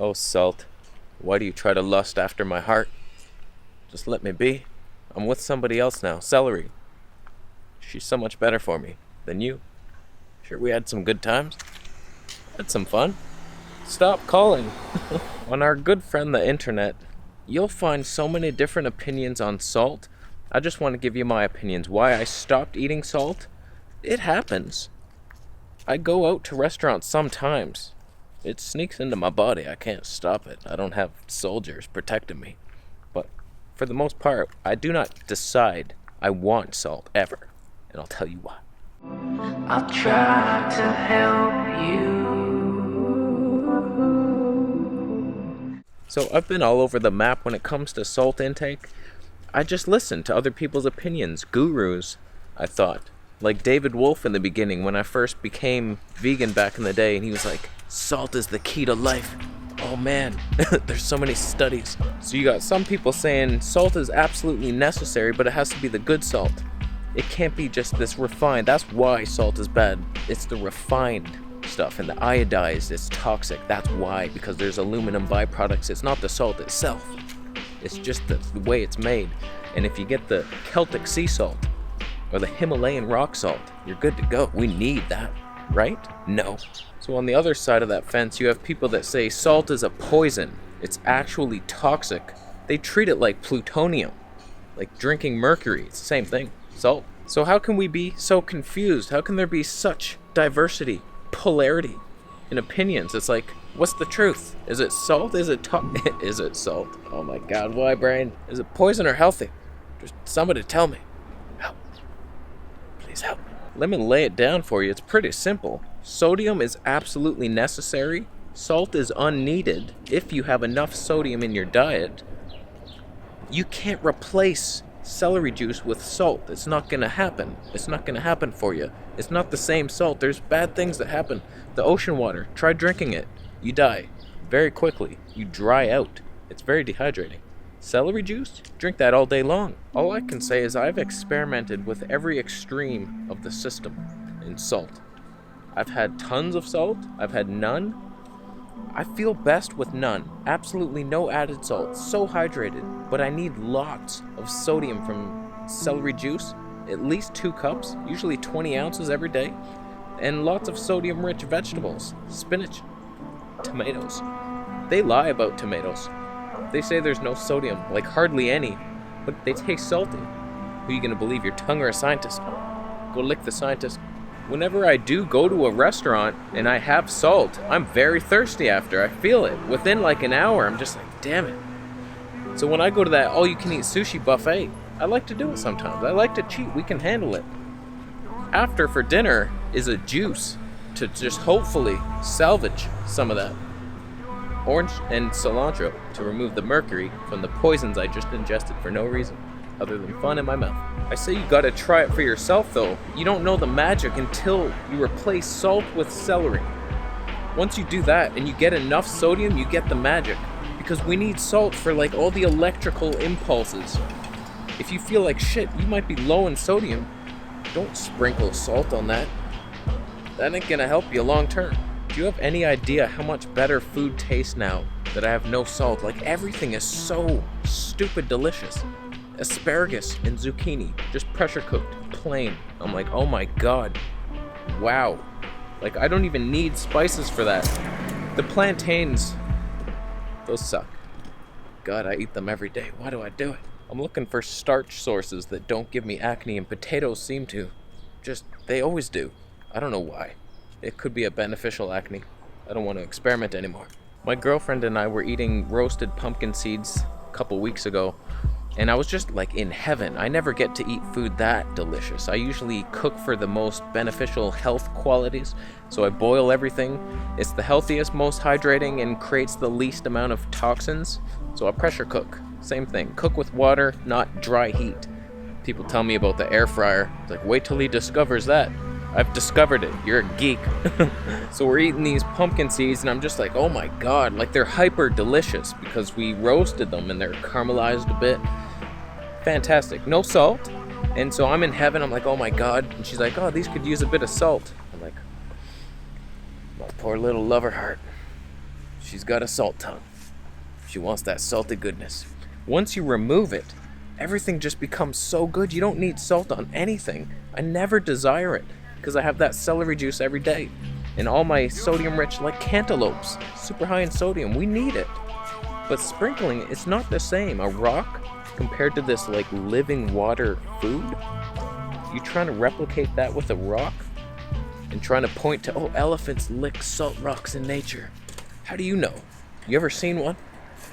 Oh, salt, why do you try to lust after my heart? Just let me be. I'm with somebody else now, Celery. She's so much better for me than you. Sure, we had some good times. Had some fun. Stop calling. On our good friend the internet, you'll find so many different opinions on salt. I just want to give you my opinions. Why I stopped eating salt? It happens. I go out to restaurants sometimes. It sneaks into my body. I can't stop it. I don't have soldiers protecting me. But for the most part, I do not decide I want salt ever. And I'll tell you why. I'll try to help you. So I've been all over the map when it comes to salt intake. I just listen to other people's opinions, gurus, I thought. Like David Wolf in the beginning when I first became vegan back in the day, and he was like, salt is the key to life. Oh man, there's so many studies. So you got some people saying salt is absolutely necessary, but it has to be the good salt. It can't be just this refined. That's why salt is bad. It's the refined stuff, and the iodized is toxic. That's why, because there's aluminum byproducts. It's not the salt itself. It's just the way it's made. And if you get the Celtic sea salt or the Himalayan rock salt, you're good to go. We need that, right? No. So on the other side of that fence, you have people that say salt is a poison. It's actually toxic. They treat it like plutonium, like drinking mercury. It's the same thing, salt. So how can we be so confused? How can there be such diversity, polarity in opinions? It's like, what's the truth? Is it salt? Is it is it salt? Oh my god, why, brain? Is it poison or healthy? Just somebody tell me. Help. Please help. Let me lay it down for you. It's pretty simple. Sodium is absolutely necessary. Salt is unneeded if you have enough sodium in your diet. You can't replace celery juice with salt. It's not going to happen. It's not going to happen for you. It's not the same salt. There's bad things that happen. The ocean water, try drinking it. You die very quickly. You dry out. It's very dehydrating. Celery juice? Drink that all day long. All I can say is I've experimented with every extreme of the system in salt. I've had tons of salt. I've had none. I feel best with none. Absolutely no added salt. So hydrated. But I need lots of sodium from celery juice. At least 2 cups. Usually 20 ounces every day. And lots of sodium-rich vegetables. Spinach. Tomatoes. They lie about tomatoes. They say there's no sodium. Like hardly any. But they taste salty. Who are you going to believe? Your tongue or a scientist? Go lick the scientist. Whenever I do go to a restaurant and I have salt, I'm very thirsty after. I feel it. Within like an hour, I'm just like, damn it. So when I go to that all-you-can-eat sushi buffet, I like to do it sometimes. I like to cheat. We can handle it. After, for dinner, is a juice to just hopefully salvage some of that. Orange and cilantro to remove the mercury from the poisons I just ingested for no reason other than fun in my mouth. I say you gotta try it for yourself though. You don't know the magic until you replace salt with celery. Once you do that and you get enough sodium, you get the magic. Because we need salt for like all the electrical impulses. If you feel like shit, you might be low in sodium. Don't sprinkle salt on that. That ain't gonna help you long term. Do you have any idea how much better food tastes now that I have no salt? Like everything is so stupid delicious. Asparagus and zucchini, just pressure cooked, plain. I'm like, oh my god, wow. Like I don't even need spices for that. The plantains, those suck. God, I eat them every day. Why do I do it? I'm looking for starch sources that don't give me acne, and potatoes seem to. They always do. I don't know why. It could be a beneficial acne. I don't want to experiment anymore. My girlfriend and I were eating roasted pumpkin seeds a couple weeks ago. And I was just like in heaven. I never get to eat food that delicious. I usually cook for the most beneficial health qualities. So I boil everything. It's the healthiest, most hydrating, and creates the least amount of toxins. So I pressure cook. Same thing. Cook with water, not dry heat. People tell me about the air fryer. It's like, wait till he discovers that. I've discovered it. You're a geek. So we're eating these pumpkin seeds, and I'm just like, oh my god. Like they're hyper delicious because we roasted them and they're caramelized a bit. Fantastic. No salt. And so I'm in heaven. I'm like, oh my god. And she's like, oh, these could use a bit of salt. I'm like, my poor little lover heart. She's got a salt tongue. She wants that salty goodness. Once you remove it, everything just becomes so good. You don't need salt on anything. I never desire it because I have that celery juice every day. And all my sodium rich, like cantaloupes, super high in sodium, we need it. But sprinkling, it's not the same. A rock compared to this like living water food, you trying to replicate that with a rock and trying to point to, oh, elephants lick salt rocks in nature. How do you know? You ever seen one?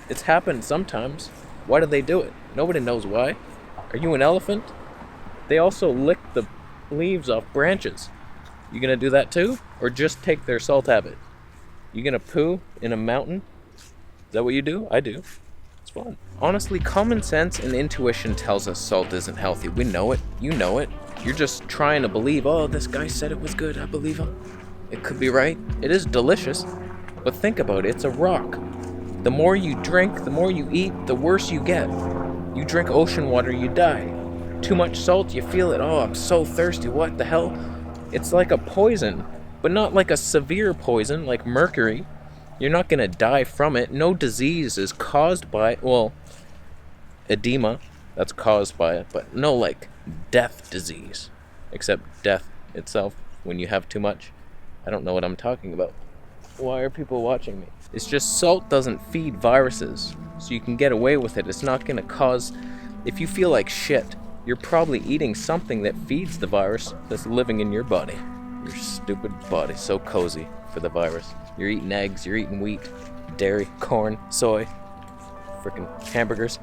It's happened sometimes. Why do they do it? Nobody knows why. Are you an elephant? They also lick the leaves off branches. You gonna do that too? Or just take their salt habit? You gonna poo in a mountain? Is that what you do? I do. It's fun. Honestly, common sense and intuition tells us salt isn't healthy. We know it. You know it. You're just trying to believe, oh, this guy said it was good. I believe him. It could be right. It is delicious. But think about it. It's a rock. The more you drink, the more you eat, the worse you get. You drink ocean water, you die. Too much salt, you feel it. Oh, I'm so thirsty. What the hell? It's like a poison, but not like a severe poison like mercury. You're not gonna die from it. No disease is caused by it. Well, edema, that's caused by it, but no like death disease. Except death itself when you have too much. I don't know what I'm talking about. Why are people watching me? It's just salt doesn't feed viruses, so you can get away with it. It's not gonna cause, if you feel like shit, you're probably eating something that feeds the virus that's living in your body. Your stupid body, so cozy for the virus. You're eating eggs, you're eating wheat, dairy, corn, soy, freaking hamburgers.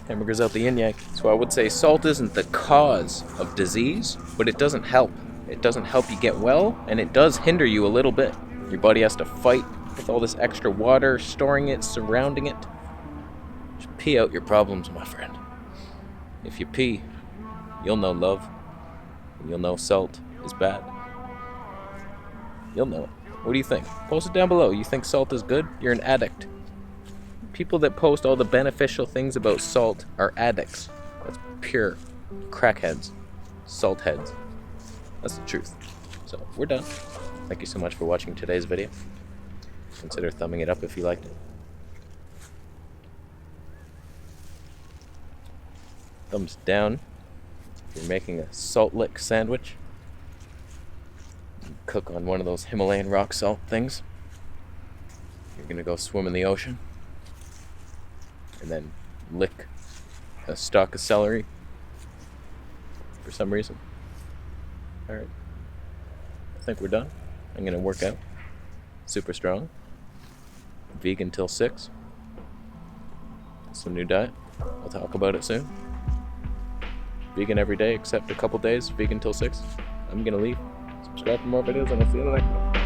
Hamburgers out the yin-yang. So I would say salt isn't the cause of disease, but it doesn't help. It doesn't help you get well, and it does hinder you a little bit. Your body has to fight with all this extra water, storing it, surrounding it. Just pee out your problems, my friend. If you pee, you'll know love, and you'll know salt is bad. You'll know it. What do you think? Post it down below. You think salt is good? You're an addict. People that post all the beneficial things about salt are addicts. That's pure crackheads, salt heads. That's the truth. So, we're done. Thank you so much for watching today's video. Consider thumbing it up if you liked it. Thumbs down if you're making a salt lick sandwich. You cook on one of those Himalayan rock salt things. You're gonna go swim in the ocean and then lick a stalk of celery for some reason. Alright. I think we're done. I'm gonna work out. Super strong. Vegan till 6. Some new diet. I'll talk about it soon. Vegan every day except a couple days. Vegan till 6. I'm gonna leave. Subscribe for more videos and I'll see you in the next one.